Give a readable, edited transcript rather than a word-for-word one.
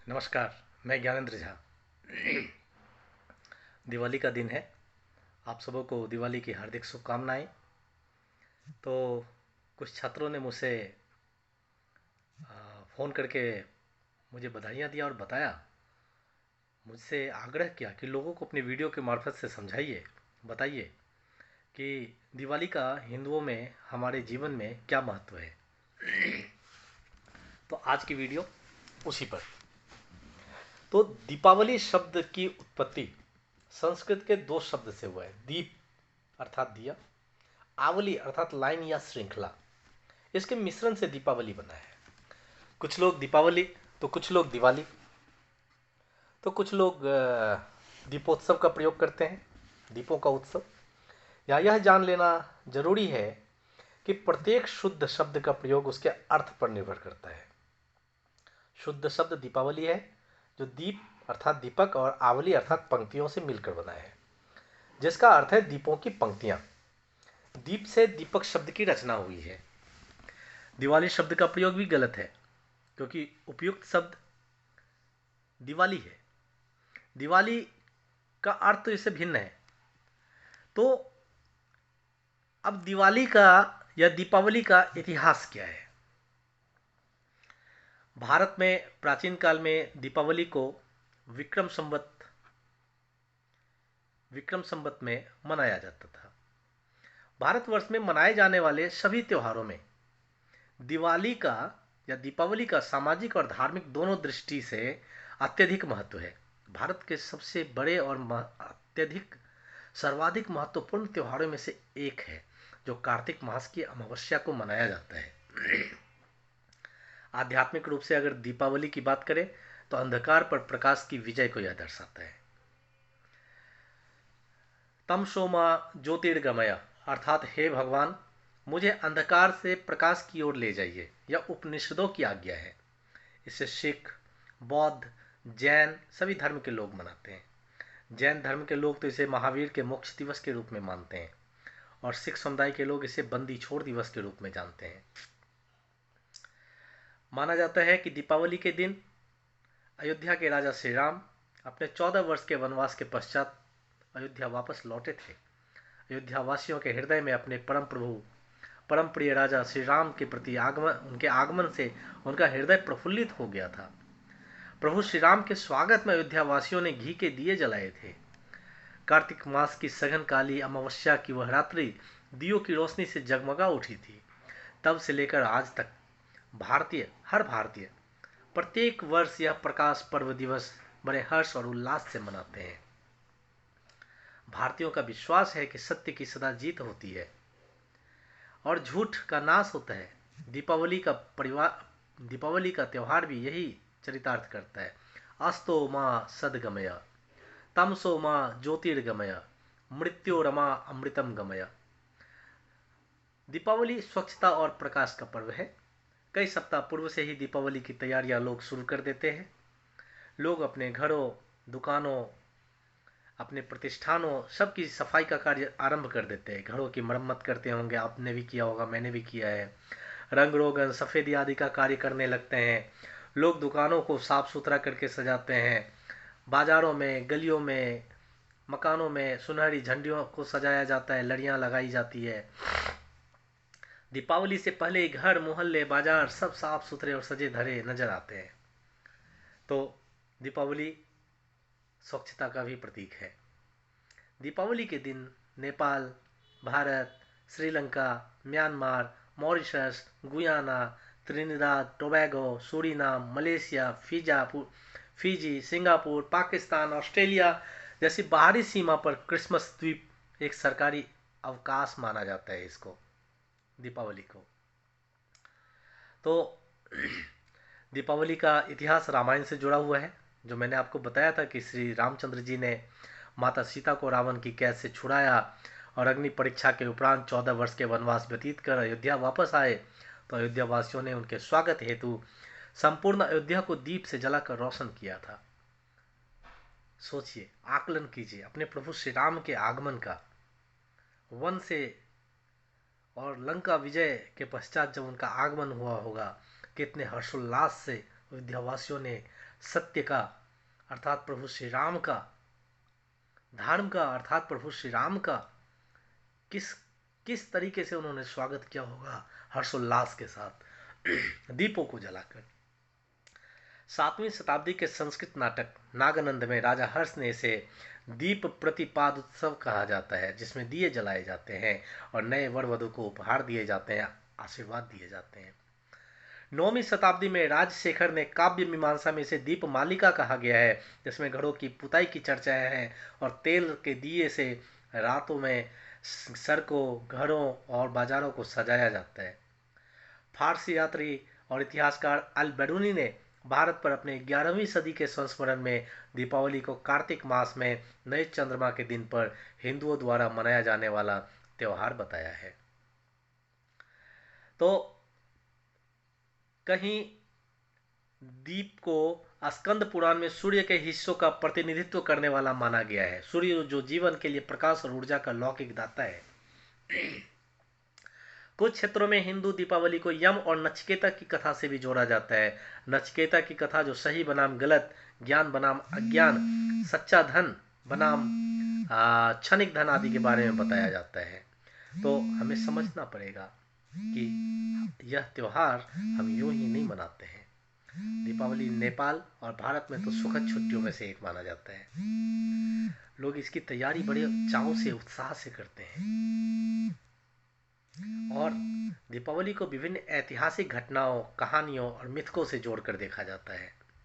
नमस्कार। मैं ज्ञानेंद्र झा। दिवाली का दिन है। आप सबों को दिवाली की हार्दिक शुभकामनाएं। तो कुछ छात्रों ने मुझसे फ़ोन करके मुझे बधाइयाँ दिया और बताया, मुझसे आग्रह किया कि लोगों को अपने वीडियो के मार्फत से समझाइए, बताइए कि दिवाली का हिंदुओं में, हमारे जीवन में क्या महत्व है। तो आज की वीडियो उसी पर। तो दीपावली शब्द की उत्पत्ति संस्कृत के दो शब्द से हुआ है। दीप अर्थात दिया, आवली अर्थात लाइन या श्रृंखला। इसके मिश्रण से दीपावली बना है। कुछ लोग दीपावली तो कुछ लोग दिवाली, तो कुछ लोग दीपोत्सव का प्रयोग करते हैं, दीपों का उत्सव। यह जान लेना जरूरी है कि प्रत्येक शुद्ध शब्द का प्रयोग उसके अर्थ पर निर्भर करता है। शुद्ध शब्द दीपावली है, जो दीप अर्थात दीपक और आवली अर्थात पंक्तियों से मिलकर बना है, जिसका अर्थ है दीपों की पंक्तियां। दीप से दीपक शब्द की रचना हुई है। दिवाली शब्द का प्रयोग भी गलत है, क्योंकि उपयुक्त शब्द दिवाली है। दिवाली का अर्थ तो इससे भिन्न है। तो अब दिवाली का या दीपावली का इतिहास क्या है। भारत में प्राचीन काल में दीपावली को विक्रम संवत में मनाया जाता था। भारतवर्ष में मनाए जाने वाले सभी त्योहारों में दिवाली का या दीपावली का सामाजिक और धार्मिक दोनों दृष्टि से अत्यधिक महत्व है। भारत के सबसे बड़े और अत्यधिक सर्वाधिक महत्वपूर्ण त्योहारों में से एक है, जो कार्तिक मास की अमावस्या को मनाया जाता है। आध्यात्मिक रूप से अगर दीपावली की बात करें तो अंधकार पर प्रकाश की विजय को यह दर्शाता है। तमसोमा ज्योतिर्गमय अर्थात हे भगवान, मुझे अंधकार से प्रकाश की ओर ले जाइए, यह उपनिषदों की आज्ञा है। इसे सिख, बौद्ध, जैन सभी धर्म के लोग मनाते हैं। जैन धर्म के लोग तो इसे महावीर के मोक्ष दिवस के रूप में मानते हैं, और सिख समुदाय के लोग इसे बंदी छोड़ दिवस के रूप में जानते हैं। माना जाता है कि दीपावली के दिन अयोध्या के राजा श्री राम अपने 14 वर्ष के वनवास के पश्चात अयोध्या वापस लौटे थे। अयोध्या वासियों के हृदय में अपने परम प्रिय राजा श्री राम के प्रति उनके आगमन से उनका हृदय प्रफुल्लित हो गया था। प्रभु श्री राम के स्वागत में अयोध्या वासियों ने घी के दिए जलाए थे। कार्तिक मास की सघन काली अमावस्या की वह रात्रि दियों की रोशनी से जगमगा उठी थी। तब से लेकर आज तक हर भारतीय प्रत्येक वर्ष यह प्रकाश पर्व दिवस बड़े हर्ष और उल्लास से मनाते हैं। भारतीयों का विश्वास है कि सत्य की सदा जीत होती है और झूठ का नाश होता है। दीपावली का त्योहार भी यही चरितार्थ करता है। अस्तो माँ सदगमय, तमसो माँ ज्योतिर्गमय, मृत्योरमा अमृतम गमय। दीपावली स्वच्छता और प्रकाश का पर्व है। कई सप्ताह पूर्व से ही दीपावली की तैयारियां लोग शुरू कर देते हैं। लोग अपने घरों, दुकानों, अपने प्रतिष्ठानों सबकी सफाई का कार्य आरंभ कर देते हैं। घरों की मरम्मत करते होंगे, आपने भी किया होगा, मैंने भी किया है। रंग रोगन, सफ़ेदी आदि का कार्य करने लगते हैं। लोग दुकानों को साफ सुथरा करके सजाते हैं। बाजारों में, गलियों में, मकानों में सुनहरी झंडियों को सजाया जाता है, लड़ियाँ लगाई जाती है। दीपावली से पहले घर, मोहल्ले, बाजार सब साफ सुथरे और सजे धरे नजर आते हैं। तो दीपावली स्वच्छता का भी प्रतीक है। दीपावली के दिन Nepal, Bharat, Sri Lanka, Myanmar, Mauritius, Guyana, Trinidad Tobago, Suriname, Malaysia, Fiji, Singapore, Pakistan, Australia जैसी बाहरी सीमा पर क्रिसमस द्वीप एक सरकारी अवकाश माना जाता है इसको, दीपावली को। तो दीपावली का इतिहास रामायण से जुड़ा हुआ है। जो मैंने आपको बताया था कि श्री रामचंद्र जी ने माता सीता को रावण की कैद से छुड़ाया और अग्नि परीक्षा के उपरांत 14 वर्ष के वनवास व्यतीत कर अयोध्या वापस आए, तो अयोध्या वासियों ने उनके स्वागत हेतु संपूर्ण अयोध्या को दीप से जलाकर रोशन किया था। सोचिए, आकलन कीजिए अपने प्रभु श्री राम के आगमन का। वन से और लंका विजय के पश्चात जब उनका आगमन हुआ होगा, कितने हर्षोल्लास से अयोध्यावासियों ने सत्य का अर्थात प्रभु श्री राम का, धर्म का अर्थात प्रभु श्री राम का किस किस तरीके से उन्होंने स्वागत किया होगा, हर्षोल्लास के साथ दीपों को जलाकर। 7वीं शताब्दी के संस्कृत नाटक नागानंद में राजा हर्ष ने इसे दीप प्रतिपाद उत्सव कहा जाता है, जिसमें दिए जलाए जाते हैं और नए वर वधु को उपहार दिए जाते हैं, आशीर्वाद दिए जाते हैं। 9वीं शताब्दी में राजशेखर ने काव्य मीमांसा में इसे दीप मालिका कहा गया है, जिसमें घरों की पुताई की चर्चाएं हैं और तेल के दिए से रातों में सड़कों, घरों और बाजारों को सजाया जाता है। फारसी यात्री और इतिहासकार अल बेरूनी ने भारत पर अपने 11वीं सदी के संस्मरण में दीपावली को कार्तिक मास में नए चंद्रमा के दिन पर हिंदुओं द्वारा मनाया जाने वाला त्योहार बताया है। तो कहीं दीप को स्कंद पुराण में सूर्य के हिस्सों का प्रतिनिधित्व करने वाला माना गया है। सूर्य जो जीवन के लिए प्रकाश और ऊर्जा का लौकिक दाता है। कुछ क्षेत्रों में हिंदू दीपावली को यम और नचिकेता की कथा से भी जोड़ा जाता है। नचिकेता की कथा जो सही बनाम गलत, ज्ञान बनाम अज्ञान, सच्चा धन बनाम क्षणिक धन आदि के बारे में बताया जाता है। तो हमें समझना पड़ेगा कि यह त्योहार हम यूं ही नहीं मनाते हैं। दीपावली नेपाल और भारत में तो सुखद छुट्टियों में से एक माना जाता है। लोग इसकी तैयारी बड़े चाव से, उत्साह से करते हैं और दीपावली को विभिन्न ऐतिहासिक घटनाओं, कहानियों और मिथकों से जोड़कर देखा जाता है।